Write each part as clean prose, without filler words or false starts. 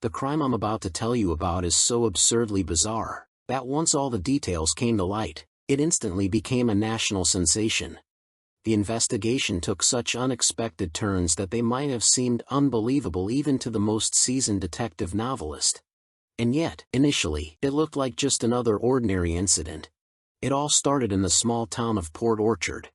The crime I'm about to tell you about is so absurdly bizarre that once all the details came to light, it instantly became a national sensation. The investigation took such unexpected turns that they might have seemed unbelievable even to the most seasoned detective novelist. And yet, initially, it looked like just another ordinary incident. It all started in the small town of Port Orchard.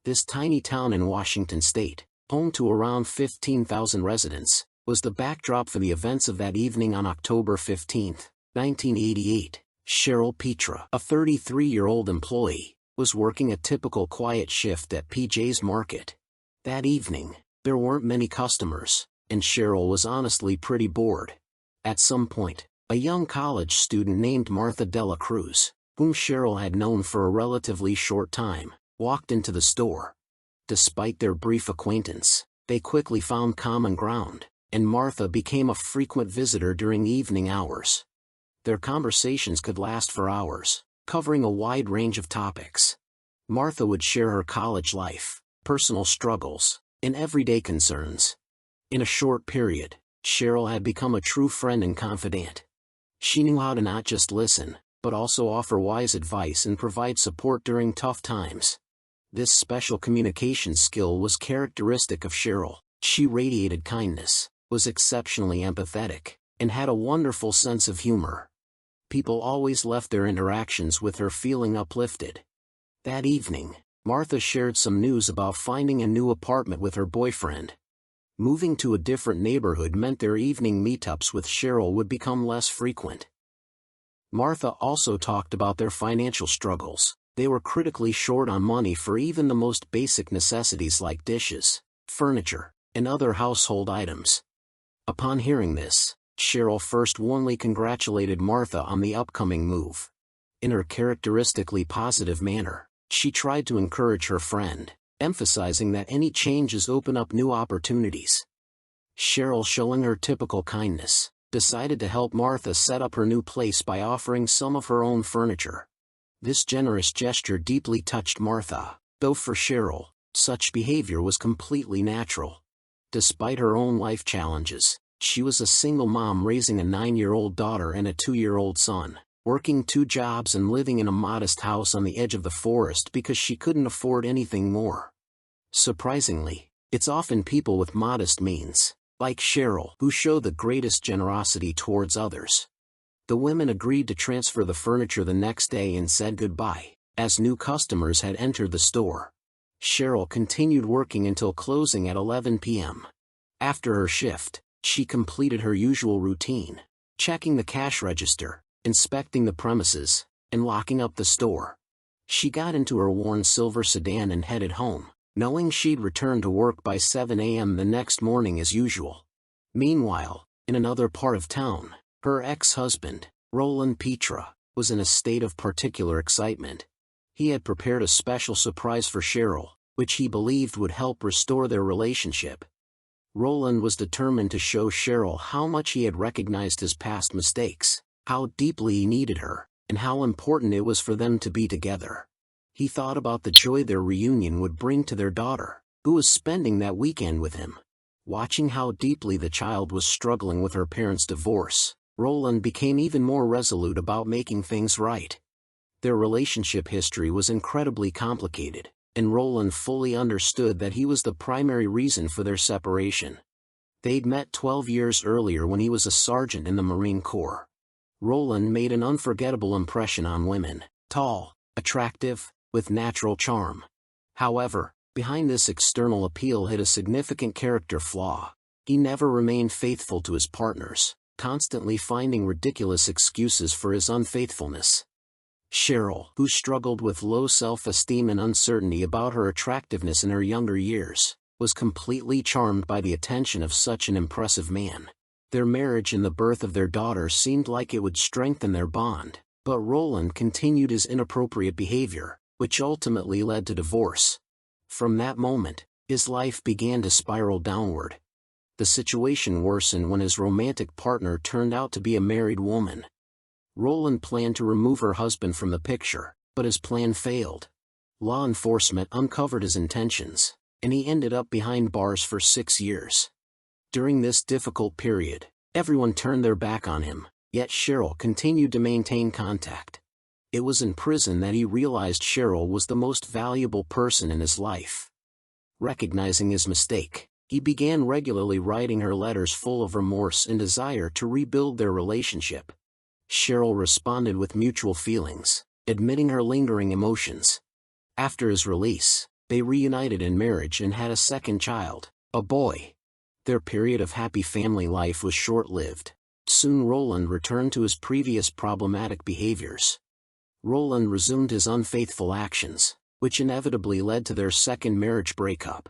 This tiny town in Washington state, home to around 15,000 residents, was the backdrop for the events of that evening on October 15, 1988. Cheryl Pitre, a 33-year-old employee, was working a typical quiet shift at PJ's Market. That evening, there weren't many customers, and Cheryl was honestly pretty bored. At some point, a young college student named Martha Dela Cruz, whom Cheryl had known for a relatively short time, walked into the store. Despite their brief acquaintance, they quickly found common ground, and Martha became a frequent visitor during evening hours. Their conversations could last for hours, covering a wide range of topics. Martha would share her college life, personal struggles, and everyday concerns. In a short period, Cheryl had become a true friend and confidant. She knew how to not just listen, but also offer wise advice and provide support during tough times. This special communication skill was characteristic of Cheryl. She radiated kindness, was exceptionally empathetic, and had a wonderful sense of humor. People always left their interactions with her feeling uplifted. That evening, Martha shared some news about finding a new apartment with her boyfriend. Moving to a different neighborhood meant their evening meetups with Cheryl would become less frequent. Martha also talked about their financial struggles. They were critically short on money for even the most basic necessities like dishes, furniture, and other household items. Upon hearing this, Cheryl first warmly congratulated Martha on the upcoming move. In her characteristically positive manner, she tried to encourage her friend, emphasizing that any changes open up new opportunities. Cheryl, showing her typical kindness, decided to help Martha set up her new place by offering some of her own furniture. This generous gesture deeply touched Martha, though for Cheryl, such behavior was completely natural. Despite her own life challenges, she was a single mom raising a 9-year-old daughter and a 2-year-old son, working 2 jobs and living in a modest house on the edge of the forest because she couldn't afford anything more. Surprisingly, it's often people with modest means, like Cheryl, who show the greatest generosity towards others. The women agreed to transfer the furniture the next day and said goodbye, as new customers had entered the store. Cheryl continued working until closing at 11 p.m. After her shift, she completed her usual routine, checking the cash register, inspecting the premises, and locking up the store. She got into her worn silver sedan and headed home, knowing she'd return to work by 7 a.m. the next morning as usual. Meanwhile, in another part of town, her ex-husband, Roland Pitre, was in a state of particular excitement. He had prepared a special surprise for Cheryl, which he believed would help restore their relationship. Roland was determined to show Cheryl how much he had recognized his past mistakes, how deeply he needed her, and how important it was for them to be together. He thought about the joy their reunion would bring to their daughter, who was spending that weekend with him. Watching how deeply the child was struggling with her parents' divorce, Roland became even more resolute about making things right. Their relationship history was incredibly complicated, and Roland fully understood that he was the primary reason for their separation. They'd met 12 years earlier when he was a sergeant in the Marine Corps. Roland made an unforgettable impression on women, tall, attractive, with natural charm. However, behind this external appeal hid a significant character flaw. He never remained faithful to his partners, constantly finding ridiculous excuses for his unfaithfulness. Cheryl, who struggled with low self-esteem and uncertainty about her attractiveness in her younger years, was completely charmed by the attention of such an impressive man. Their marriage and the birth of their daughter seemed like it would strengthen their bond, but Roland continued his inappropriate behavior, which ultimately led to divorce. From that moment, his life began to spiral downward. The situation worsened when his romantic partner turned out to be a married woman. Roland planned to remove her husband from the picture, but his plan failed. Law enforcement uncovered his intentions, and he ended up behind bars for 6 years. During this difficult period, Everyone turned their back on him, yet Cheryl continued to maintain contact. It was in prison that he realized Cheryl was the most valuable person in his life. Recognizing his mistake, he began regularly writing her letters full of remorse and desire to rebuild their relationship. Cheryl responded with mutual feelings, admitting her lingering emotions. After his release, they reunited in marriage and had a second child, a boy. Their period of happy family life was short-lived. Soon Roland returned to his previous problematic behaviors. Roland resumed his unfaithful actions, which inevitably led to their second marriage breakup.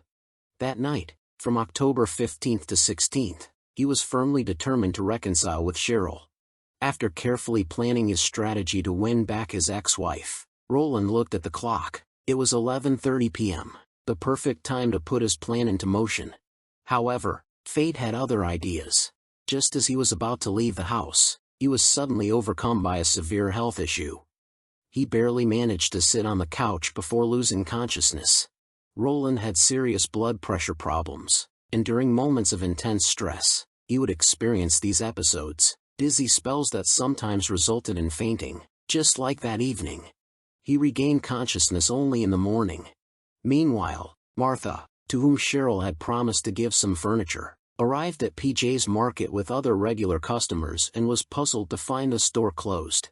That night, from October 15th to 16th, he was firmly determined to reconcile with Cheryl. After carefully planning his strategy to win back his ex-wife, Roland looked at the clock. It was 11:30 p.m., the perfect time to put his plan into motion. However, fate had other ideas. Just as he was about to leave the house, he was suddenly overcome by a severe health issue. He barely managed to sit on the couch before losing consciousness. Roland had serious blood pressure problems, and during moments of intense stress, he would experience these episodes, dizzy spells that sometimes resulted in fainting, just like that evening. He regained consciousness only in the morning. Meanwhile, Martha, to whom Cheryl had promised to give some furniture, arrived at PJ's Market with other regular customers and was puzzled to find the store closed.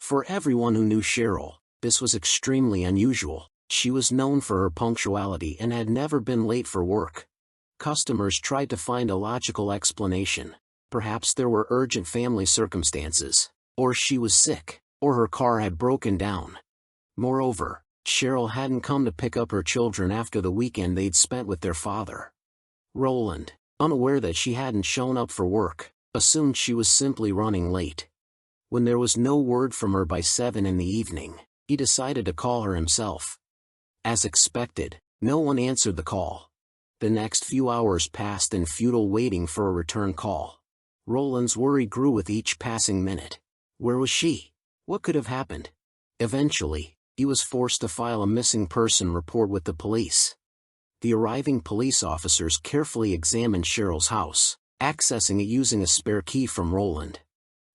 For everyone who knew Cheryl, this was extremely unusual. She was known for her punctuality and had never been late for work. Customers tried to find a logical explanation. Perhaps there were urgent family circumstances, or she was sick, or her car had broken down. Moreover, Cheryl hadn't come to pick up her children after the weekend they'd spent with their father. Roland, unaware that she hadn't shown up for work, assumed she was simply running late. When there was no word from her by 7 in the evening, he decided to call her himself. As expected, no one answered the call. The next few hours passed in futile waiting for a return call. Roland's worry grew with each passing minute. Where was she? What could have happened? Eventually, he was forced to file a missing person report with the police. The arriving police officers carefully examined Cheryl's house, accessing it using a spare key from Roland.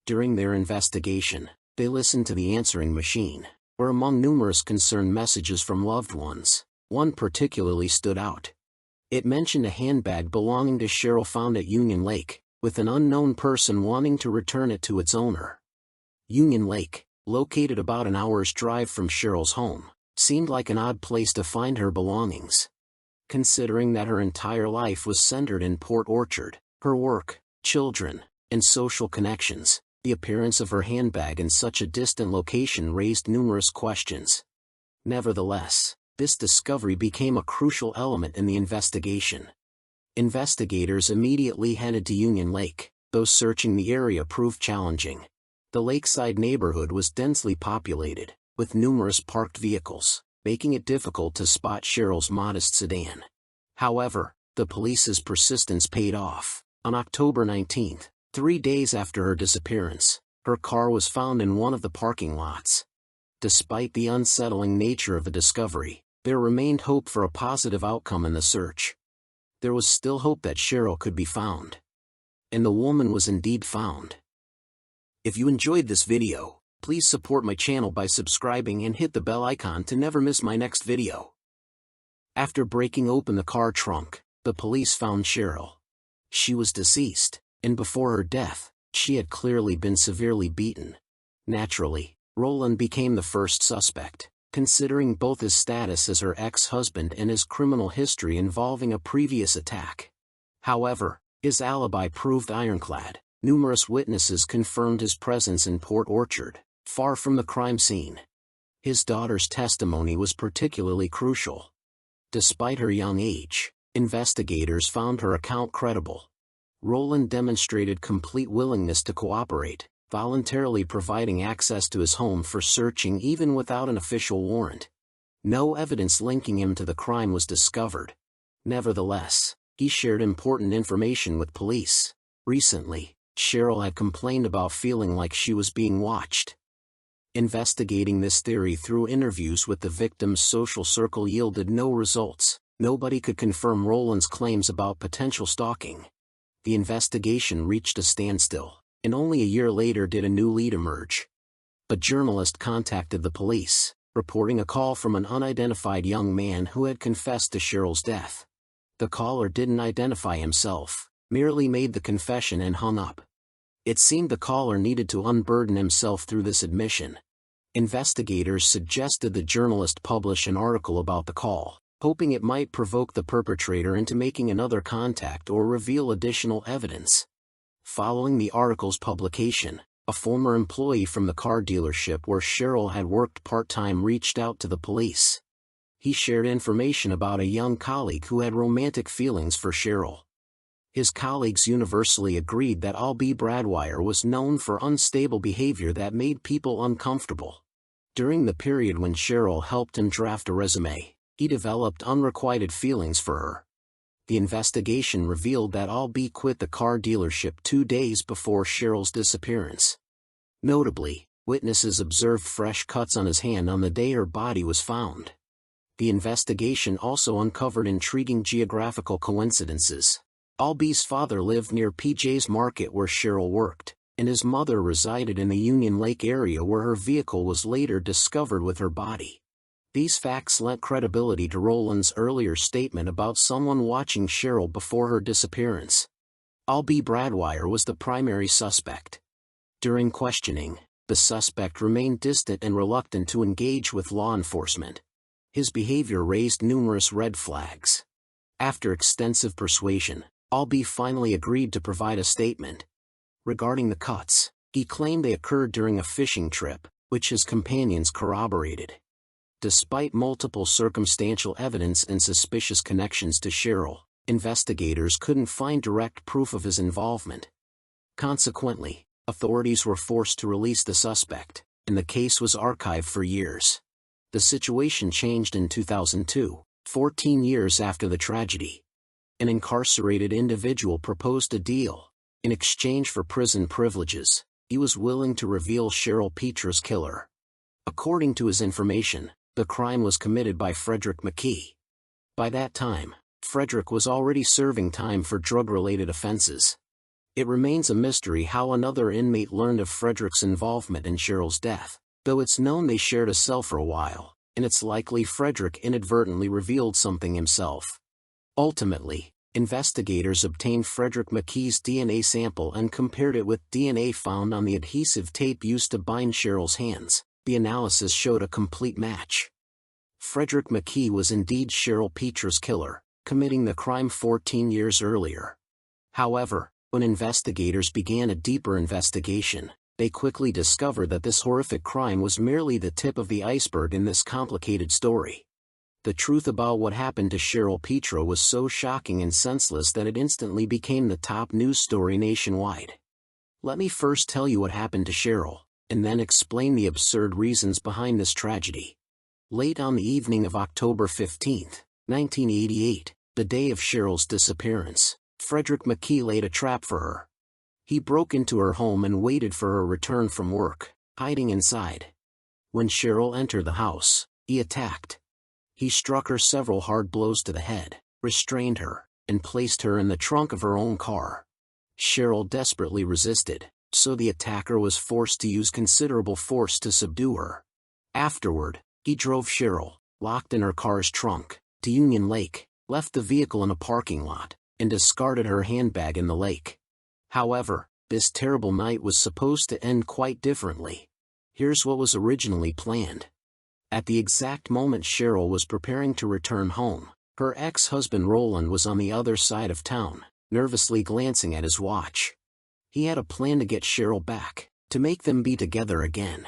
During their investigation, they listened to the answering machine, where among numerous concerned messages from loved ones, one particularly stood out. It mentioned a handbag belonging to Cheryl found at Union Lake, with an unknown person wanting to return it to its owner. Union Lake, located about an hour's drive from Cheryl's home, seemed like an odd place to find her belongings. Considering that her entire life was centered in Port Orchard, her work, children, and social connections, the appearance of her handbag in such a distant location raised numerous questions. Nevertheless, this discovery became a crucial element in the investigation. Investigators immediately headed to Union Lake, though searching the area proved challenging. The lakeside neighborhood was densely populated, with numerous parked vehicles, making it difficult to spot Cheryl's modest sedan. However, the police's persistence paid off. On October 19th, 3 days after her disappearance, her car was found in one of the parking lots. Despite the unsettling nature of the discovery, there remained hope for a positive outcome in the search. There was still hope that Cheryl could be found. And the woman was indeed found. If you enjoyed this video, please support my channel by subscribing and hit the bell icon to never miss my next video. After breaking open the car trunk, the police found Cheryl. She was deceased, and before her death, she had clearly been severely beaten. Naturally, Roland became the first suspect, considering both his status as her ex-husband and his criminal history involving a previous attack. However, his alibi proved ironclad. Numerous witnesses confirmed his presence in Port Orchard, far from the crime scene. His daughter's testimony was particularly crucial. Despite her young age, investigators found her account credible. Roland demonstrated complete willingness to cooperate, voluntarily providing access to his home for searching even without an official warrant. No evidence linking him to the crime was discovered. Nevertheless, he shared important information with police. Recently, Cheryl had complained about feeling like she was being watched. Investigating this theory through interviews with the victim's social circle yielded no results. Nobody could confirm Roland's claims about potential stalking. The investigation reached a standstill, and only a year later did a new lead emerge. A journalist contacted the police, reporting a call from an unidentified young man who had confessed to Cheryl's death. The caller didn't identify himself, merely made the confession and hung up. It seemed the caller needed to unburden himself through this admission. Investigators suggested the journalist publish an article about the call, hoping it might provoke the perpetrator into making another contact or reveal additional evidence. Following the article's publication, a former employee from the car dealership where Cheryl had worked part-time reached out to the police. He shared information about a young colleague who had romantic feelings for Cheryl. His colleagues universally agreed that Albie Bradwire was known for unstable behavior that made people uncomfortable. During the period when Cheryl helped him draft a resume, he developed unrequited feelings for her. The investigation revealed that Albie quit the car dealership 2 days before Cheryl's disappearance. Notably, witnesses observed fresh cuts on his hand on the day her body was found. The investigation also uncovered intriguing geographical coincidences. Albie's father lived near PJ's Market where Cheryl worked, and his mother resided in the Union Lake area where her vehicle was later discovered with her body. These facts lent credibility to Rowland's earlier statement about someone watching Cheryl before her disappearance. Albie Bradwire was the primary suspect. During questioning, the suspect remained distant and reluctant to engage with law enforcement. His behavior raised numerous red flags. After extensive persuasion, Albie finally agreed to provide a statement. Regarding the cuts, he claimed they occurred during a fishing trip, which his companions corroborated. Despite multiple circumstantial evidence and suspicious connections to Cheryl, investigators couldn't find direct proof of his involvement. Consequently, authorities were forced to release the suspect, and the case was archived for years. The situation changed in 2002, 14 years after the tragedy. An incarcerated individual proposed a deal. In exchange for prison privileges, he was willing to reveal Cheryl Pitre's killer. According to his information, the crime was committed by Frederick McKee. By that time, Frederick was already serving time for drug-related offenses. It remains a mystery how another inmate learned of Frederick's involvement in Cheryl's death, though it's known they shared a cell for a while, and it's likely Frederick inadvertently revealed something himself. Ultimately, investigators obtained Frederick McKee's DNA sample and compared it with DNA found on the adhesive tape used to bind Cheryl's hands. The analysis showed a complete match. Frederick McKee was indeed Cheryl Pitre's killer, committing the crime 14 years earlier. However, when investigators began a deeper investigation, they quickly discovered that this horrific crime was merely the tip of the iceberg in this complicated story. The truth about what happened to Cheryl Pitre was so shocking and senseless that it instantly became the top news story nationwide. Let me first tell you what happened to Cheryl, and then explain the absurd reasons behind this tragedy. Late on the evening of October 15, 1988, the day of Cheryl's disappearance, Frederick McKee laid a trap for her. He broke into her home and waited for her return from work, hiding inside. When Cheryl entered the house, he attacked. He struck her several hard blows to the head, restrained her, and placed her in the trunk of her own car. Cheryl desperately resisted, so the attacker was forced to use considerable force to subdue her. Afterward, he drove Cheryl, locked in her car's trunk, to Union Lake, left the vehicle in a parking lot, and discarded her handbag in the lake. However, this terrible night was supposed to end quite differently. Here's what was originally planned. At the exact moment Cheryl was preparing to return home, her ex-husband Rowland was on the other side of town, nervously glancing at his watch. He had a plan to get Cheryl back, to make them be together again.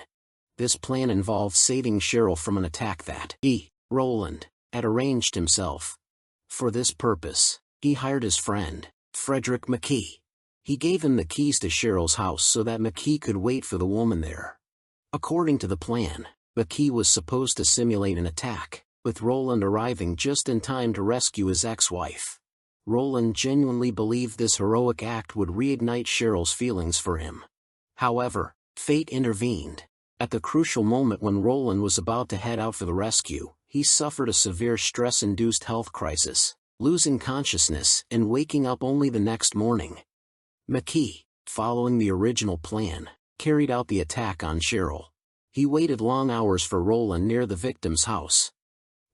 This plan involved saving Cheryl from an attack that he, Rowland, had arranged himself. For this purpose, he hired his friend, Frederick McKee. He gave him the keys to Cheryl's house so that McKee could wait for the woman there. According to the plan, McKee was supposed to simulate an attack, with Rowland arriving just in time to rescue his ex-wife. Rowland genuinely believed this heroic act would reignite Cheryl's feelings for him. However, fate intervened. At the crucial moment when Rowland was about to head out for the rescue, he suffered a severe stress-induced health crisis, losing consciousness and waking up only the next morning. McKee, following the original plan, carried out the attack on Cheryl. He waited long hours for Roland near the victim's house.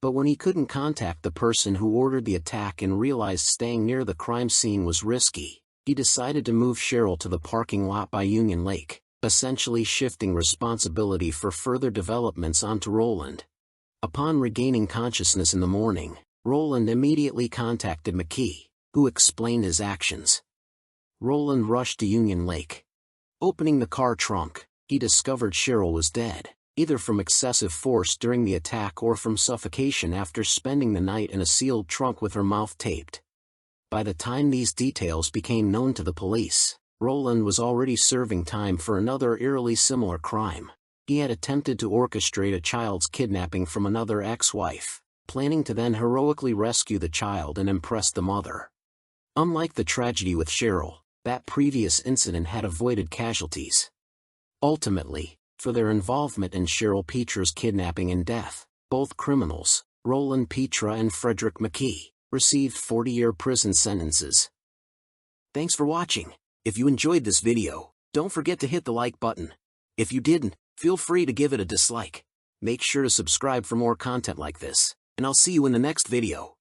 But when he couldn't contact the person who ordered the attack and realized staying near the crime scene was risky, he decided to move Cheryl to the parking lot by Union Lake, essentially shifting responsibility for further developments onto Roland. Upon regaining consciousness in the morning, Roland immediately contacted McKee, who explained his actions. Roland rushed to Union Lake. Opening the car trunk, he discovered Cheryl was dead, either from excessive force during the attack or from suffocation after spending the night in a sealed trunk with her mouth taped. By the time these details became known to the police, Roland was already serving time for another eerily similar crime. He had attempted to orchestrate a child's kidnapping from another ex-wife, planning to then heroically rescue the child and impress the mother. Unlike the tragedy with Cheryl, that previous incident had avoided casualties. Ultimately, for their involvement in Cheryl Pitre's kidnapping and death, both criminals, Roland Pitre and Frederick McKee, received 40-year prison sentences. Thanks for watching. If you enjoyed this video, don't forget to hit the like button. If you didn't, feel free to give it a dislike. Make sure to subscribe for more content like this, and I'll see you in the next video.